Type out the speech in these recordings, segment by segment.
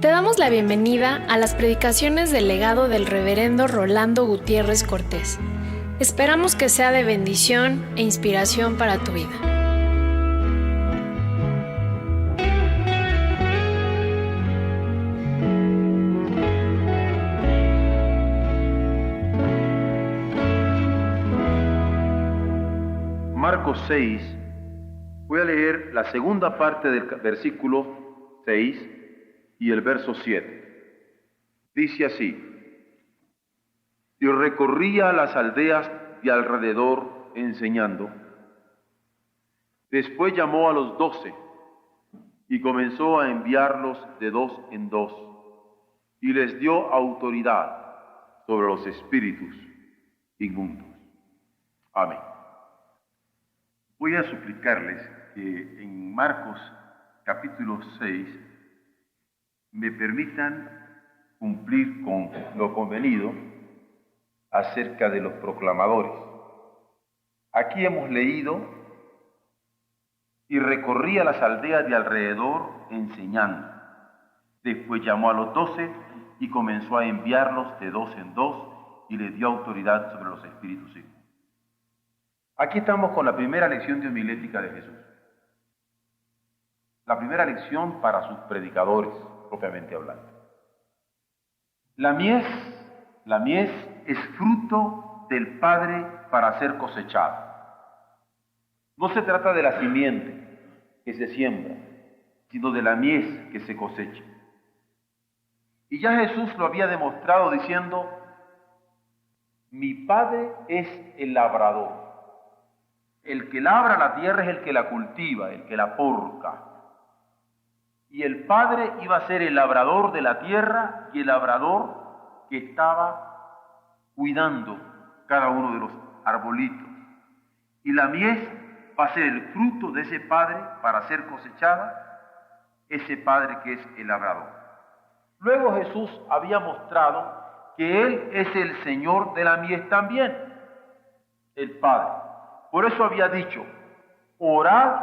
Te damos la bienvenida a las predicaciones del legado del reverendo Rolando Gutiérrez Cortés. Esperamos que sea de bendición e inspiración para tu vida. Marcos 6, voy a leer la segunda parte del versículo 6 y el verso 7. Dice así: y recorría las aldeas de alrededor enseñando. Después llamó a los 12 y comenzó a enviarlos de dos en dos, y les dio autoridad sobre los espíritus inmundos. Amén. Voy a suplicarles que en Marcos capítulo 6 me permitan cumplir con lo convenido acerca de los proclamadores. Aquí hemos leído: y recorría las aldeas de alrededor enseñando. Después llamó a los 12 y comenzó a enviarlos de dos en dos, y les dio autoridad sobre los espíritus inmundos. Aquí estamos con la primera lección de homilética de Jesús. La primera lección para sus predicadores, propiamente hablando. La mies es fruto del Padre para ser cosechada. No se trata de la simiente que se siembra, sino de la mies que se cosecha. Y ya Jesús lo había demostrado diciendo: mi Padre es el labrador. El que labra la tierra es el que la cultiva, el que la porca. Y el Padre iba a ser el labrador de la tierra y el labrador que estaba cuidando cada uno de los arbolitos. Y la mies va a ser el fruto de ese Padre para ser cosechada, ese Padre que es el labrador. Luego Jesús había mostrado que Él es el Señor de la mies también, el Padre. Por eso había dicho: orad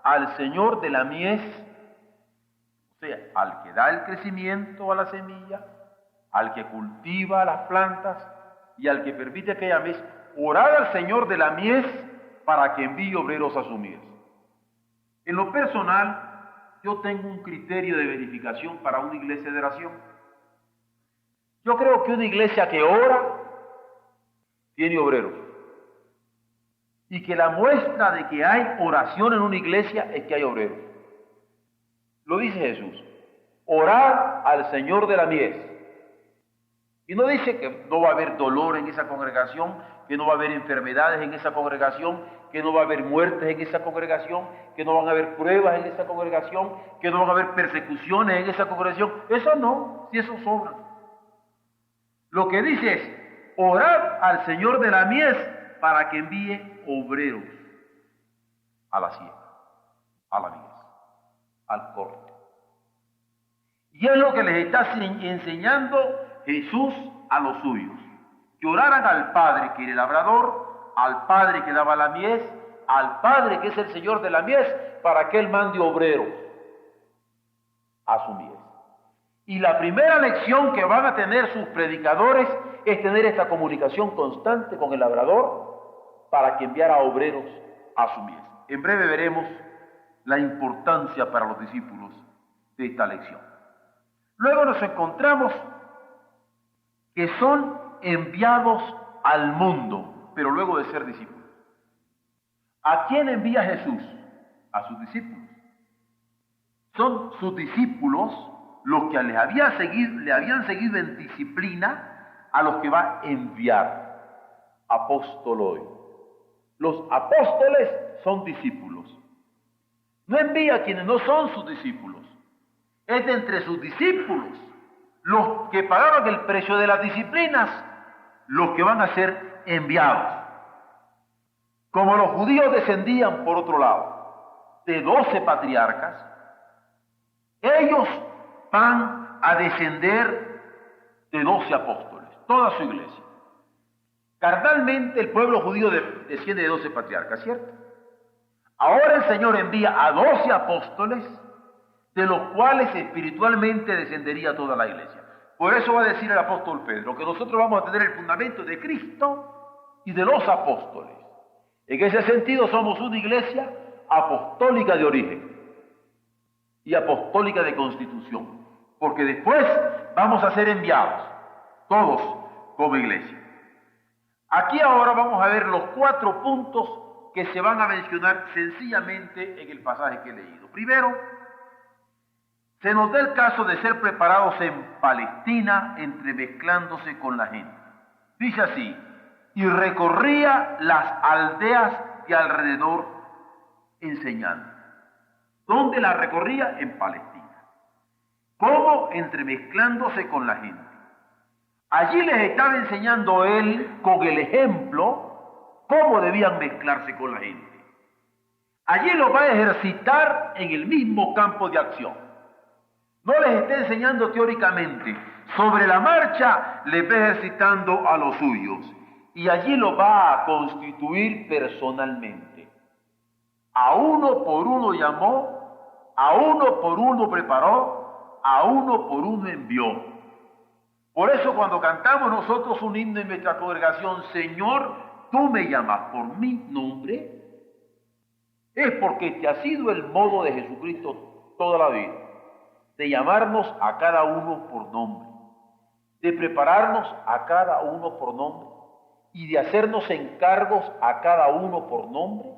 al Señor de la mies, o sea, al que da el crecimiento a la semilla, al que cultiva las plantas y al que permite aquella mies. Orad al Señor de la mies para que envíe obreros a su mies. En lo personal, yo tengo un criterio de verificación para una iglesia de oración. Yo creo que una iglesia que ora tiene obreros. Y que la muestra de que hay oración en una iglesia es que hay obreros. Lo dice Jesús: orad al Señor de la mies. Y no dice que no va a haber dolor en esa congregación, que no va a haber enfermedades en esa congregación, que no va a haber muertes en esa congregación, que no van a haber pruebas en esa congregación, que no van a haber persecuciones en esa congregación. Eso no, si eso sobra. Lo que dice es: orad al Señor de la mies para que envíe obreros a la siembra, a la mies, al corte. Y es lo que les está enseñando Jesús a los suyos: que oraran al Padre que era el labrador, al Padre que daba la mies, al Padre que es el Señor de la mies, para que Él mande obreros a su mies. Y la primera lección que van a tener sus predicadores es tener esta comunicación constante con el labrador para que enviara obreros a su mies. En breve veremos la importancia para los discípulos de esta lección. Luego nos encontramos que son enviados al mundo, pero luego de ser discípulos. ¿A quién envía Jesús? A sus discípulos. Son sus discípulos los que le habían seguido en disciplina a los que va a enviar. Apóstoloi. Los apóstoles son discípulos. No envía a quienes no son sus discípulos. Es de entre sus discípulos, los que pagaron el precio de las disciplinas, los que van a ser enviados. Como los judíos descendían, por otro lado, de 12 patriarcas, ellos van a descender de 12 apóstoles, toda su iglesia. Carnalmente el pueblo judío desciende de 12 patriarcas, ¿cierto? Ahora el Señor envía a 12 apóstoles de los cuales espiritualmente descendería toda la iglesia. Por eso va a decir el apóstol Pedro que nosotros vamos a tener el fundamento de Cristo y de los apóstoles. En ese sentido somos una iglesia apostólica de origen y apostólica de constitución, porque después vamos a ser enviados, todos como iglesia. Aquí ahora vamos a ver los 4 puntos que se van a mencionar sencillamente en el pasaje que he leído. Primero, se nos da el caso de ser preparados en Palestina, entremezclándose con la gente. Dice así: y recorría las aldeas de alrededor enseñando. ¿Dónde la recorría? En Palestina. ¿Cómo? Entremezclándose con la gente. Allí les estaba enseñando él con el ejemplo cómo debían mezclarse con la gente. Allí los va a ejercitar en el mismo campo de acción. No les está enseñando teóricamente. Sobre la marcha les va ejercitando a los suyos. Y allí los va a constituir personalmente. A uno por uno llamó, a uno por uno preparó, a uno por uno envió. Por eso cuando cantamos nosotros un himno en nuestra congregación, Señor, tú me llamas por mi nombre, es porque este ha sido el modo de Jesucristo toda la vida, de llamarnos a cada uno por nombre, de prepararnos a cada uno por nombre y de hacernos encargos a cada uno por nombre,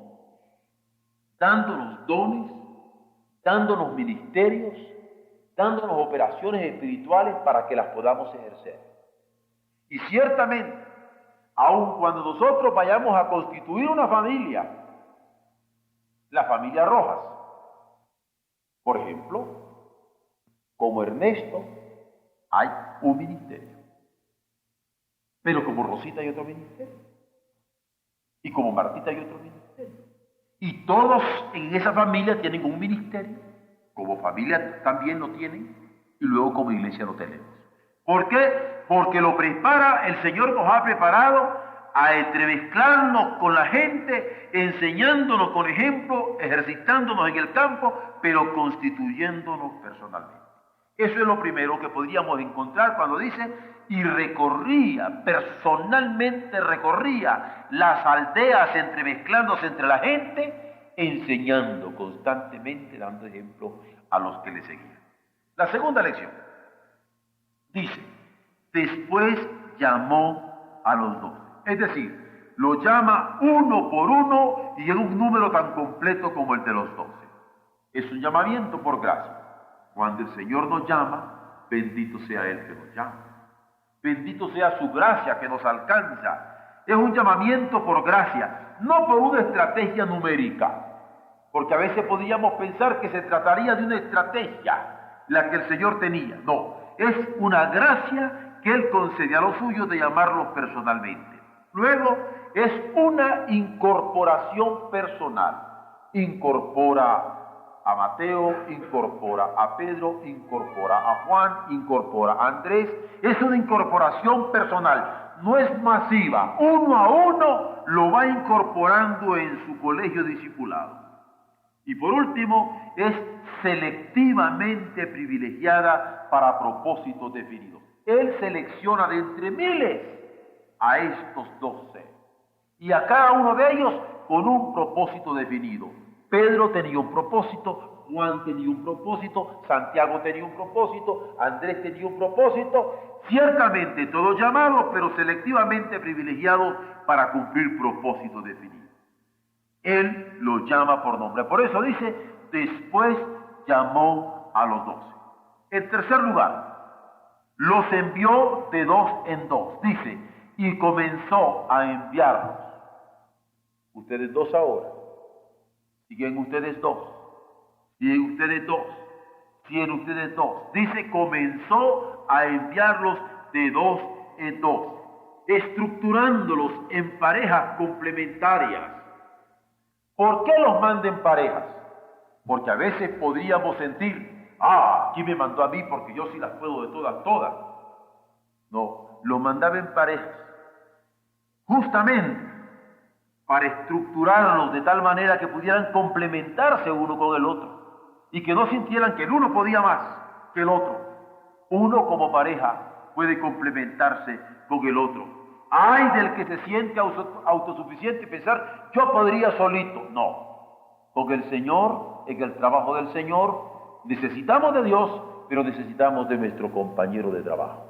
dándonos dones, dándonos ministerios, dándonos operaciones espirituales para que las podamos ejercer. Y ciertamente, aun cuando nosotros vayamos a constituir una familia, la familia Rojas, por ejemplo, como Ernesto, hay un ministerio. Pero como Rosita hay otro ministerio. Y como Martita hay otro ministerio. Y todos en esa familia tienen un ministerio. Como familia también lo tienen. Y luego como iglesia lo tenemos. ¿Por qué? Porque lo prepara, el Señor nos ha preparado a entremezclarnos con la gente, enseñándonos con ejemplo, ejercitándonos en el campo, pero constituyéndonos personalmente. Eso es lo primero que podríamos encontrar cuando dice, y recorría, personalmente recorría las aldeas entremezclándose entre la gente, enseñando constantemente, dando ejemplo a los que le seguían. La segunda lección dice, después llamó a los 12. Es decir, lo llama uno por uno y en un número tan completo como el de los 12. Es un llamamiento por gracia. Cuando el Señor nos llama, bendito sea Él que nos llama. Bendito sea su gracia que nos alcanza. Es un llamamiento por gracia, no por una estrategia numérica. Porque a veces podríamos pensar que se trataría de una estrategia, la que el Señor tenía. No, es una gracia que Él concede a los suyos de llamarlos personalmente. Luego, es una incorporación personal. Incorpora a Mateo, incorpora a Pedro, incorpora a Juan, incorpora a Andrés. Es una incorporación personal, no es masiva. Uno a uno lo va incorporando en su colegio discipulado. Y por último, es selectivamente privilegiada para propósitos definidos. Él selecciona de entre miles a estos 12. Y a cada uno de ellos con un propósito definido. Pedro tenía un propósito, Juan tenía un propósito, Santiago tenía un propósito, Andrés tenía un propósito, ciertamente todos llamados, pero selectivamente privilegiados para cumplir propósitos definidos. Él los llama por nombre. Por eso dice, después llamó a los 12. En tercer lugar, los envió de 2 en 2. Dice, y comenzó a enviarlos. Ustedes 2 ahora. Siguen ustedes 2, siguen ustedes 2, siguen ustedes 2. Dice, comenzó a enviarlos de 2 en 2, estructurándolos en parejas complementarias. ¿Por qué los manda en parejas? Porque a veces podríamos sentir, aquí me mandó a mí porque yo sí las puedo de todas. No, los mandaba en parejas, justamente para estructurarlos de tal manera que pudieran complementarse uno con el otro. y que no sintieran que el uno podía más que el otro. Uno como pareja puede complementarse con el otro. Ay del que se siente autosuficiente y pensar, yo podría solito. No, porque el Señor, en el trabajo del Señor, necesitamos de Dios, pero necesitamos de nuestro compañero de trabajo,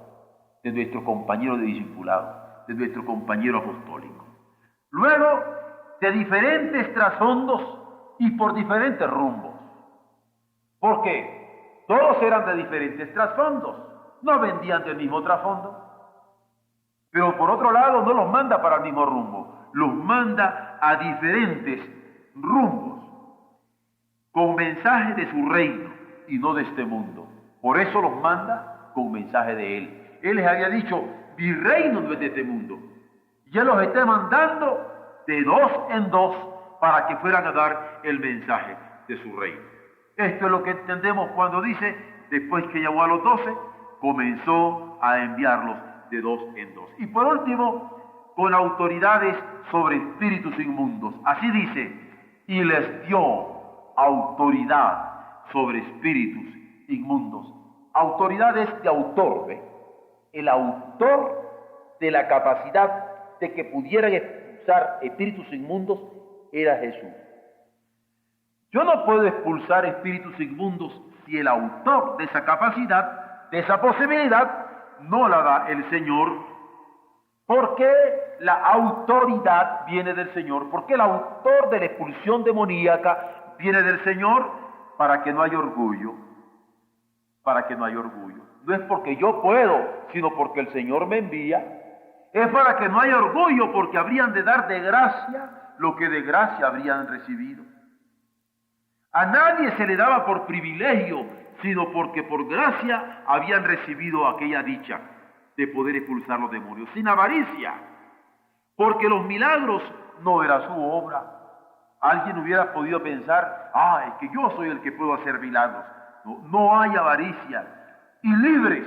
de nuestro compañero de discipulado, de nuestro compañero apostólico. Luego, de diferentes trasfondos y por diferentes rumbos. ¿Por qué? Todos eran de diferentes trasfondos, no vendían del mismo trasfondo. Pero por otro lado no los manda para el mismo rumbo, los manda a diferentes rumbos, con mensaje de su reino y no de este mundo. Por eso los manda con mensaje de Él. Él les había dicho, mi reino no es de este mundo. Y Él los está mandando de dos en dos para que fueran a dar el mensaje de su reino. Esto es lo que entendemos cuando dice, después que llamó a los 12, comenzó a enviarlos de dos en dos. Y por último, con autoridades sobre espíritus inmundos. Así dice, y les dio autoridad sobre espíritus inmundos. Autoridad es de autor, ¿ve? El autor de la capacidad de que pudieran expulsar espíritus inmundos era Jesús. Yo no puedo expulsar espíritus inmundos si el autor de esa capacidad, de esa posibilidad, no la da el Señor. Porque la autoridad viene del Señor, porque el autor de la expulsión demoníaca viene del Señor, para que no haya orgullo, para que no haya orgullo. No es porque yo puedo, sino porque el Señor me envía. Es para que no haya orgullo, porque habrían de dar de gracia lo que de gracia habrían recibido. A nadie se le daba por privilegio, sino porque por gracia habían recibido aquella dicha de poder expulsar los demonios, sin avaricia, porque los milagros no era su obra. Alguien hubiera podido pensar, es que yo soy el que puedo hacer milagros. No, no hay avaricia, y libres.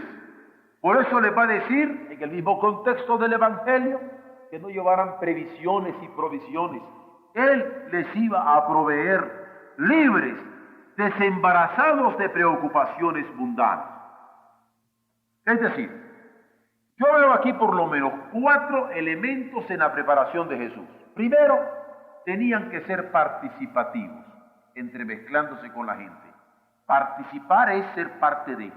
Por eso les va a decir, en el mismo contexto del Evangelio, que no llevaran previsiones y provisiones. Él les iba a proveer, libres, desembarazados de preocupaciones mundanas. Es decir, yo veo aquí por lo menos 4 elementos en la preparación de Jesús. Primero, tenían que ser participativos, entremezclándose con la gente. Participar es ser parte de.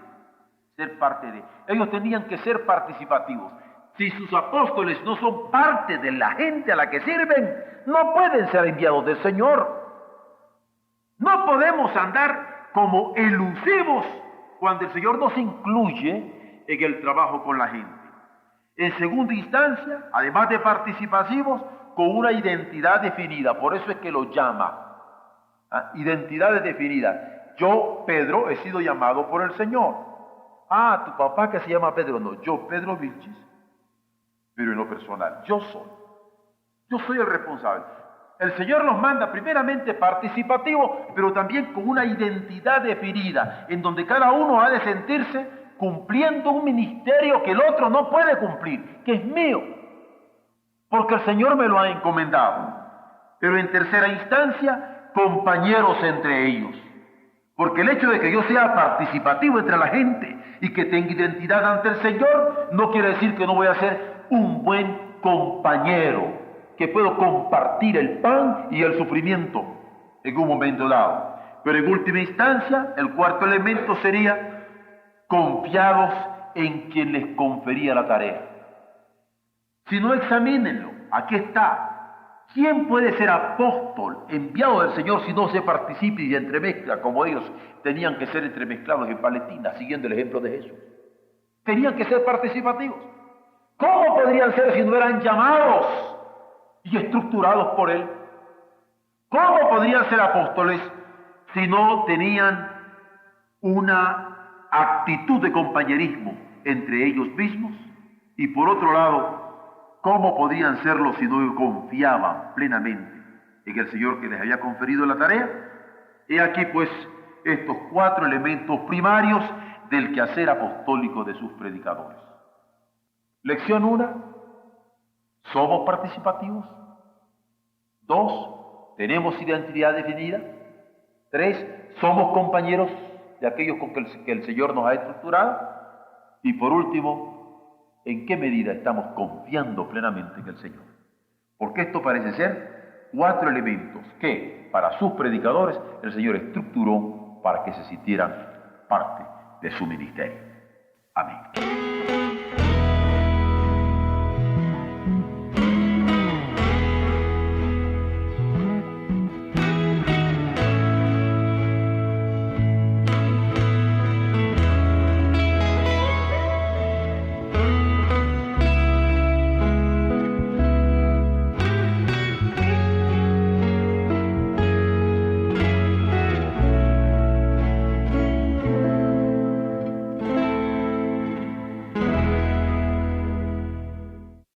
Ellos tenían que ser participativos. Si sus apóstoles no son parte de la gente a la que sirven, no pueden ser enviados del Señor. No podemos andar como elusivos cuando el Señor nos incluye en el trabajo con la gente. En segunda instancia, además de participativos, con una identidad definida. Por eso es que lo llama. Identidades definidas. Yo, Pedro, he sido llamado por el Señor. Tu papá que se llama Pedro. No, yo, Pedro Vilchis. Pero en lo personal, yo soy el responsable. El Señor nos manda primeramente participativo, pero también con una identidad definida, en donde cada uno ha de sentirse cumpliendo un ministerio que el otro no puede cumplir, que es mío, porque el Señor me lo ha encomendado. Pero en tercera instancia, compañeros entre ellos. Porque el hecho de que yo sea participativo entre la gente y que tenga identidad ante el Señor, no quiere decir que no voy a ser un buen compañero, que puedo compartir el pan y el sufrimiento en un momento dado. Pero en última instancia, el cuarto elemento sería confiados en quien les confería la tarea. Si no, examínenlo. Aquí está. ¿Quién puede ser apóstol, enviado del Señor, si no se participa y entremezcla como ellos tenían que ser entremezclados en Palestina, siguiendo el ejemplo de Jesús? Tenían que ser participativos. ¿Cómo podrían ser si no eran llamados y estructurados por Él? ¿Cómo podrían ser apóstoles si no tenían una actitud de compañerismo entre ellos mismos? Y por otro lado, ¿cómo podrían serlo si no confiaban plenamente en el Señor que les había conferido la tarea? He aquí pues estos 4 elementos primarios del quehacer apostólico de sus predicadores. Lección 1, ¿somos participativos? 2, ¿tenemos identidad definida? 3, somos compañeros de aquellos con que el Señor nos ha estructurado. Y por último, ¿en qué medida estamos confiando plenamente en el Señor? Porque esto parece ser 4 elementos que para sus predicadores el Señor estructuró para que se sintieran parte de su ministerio. Amén.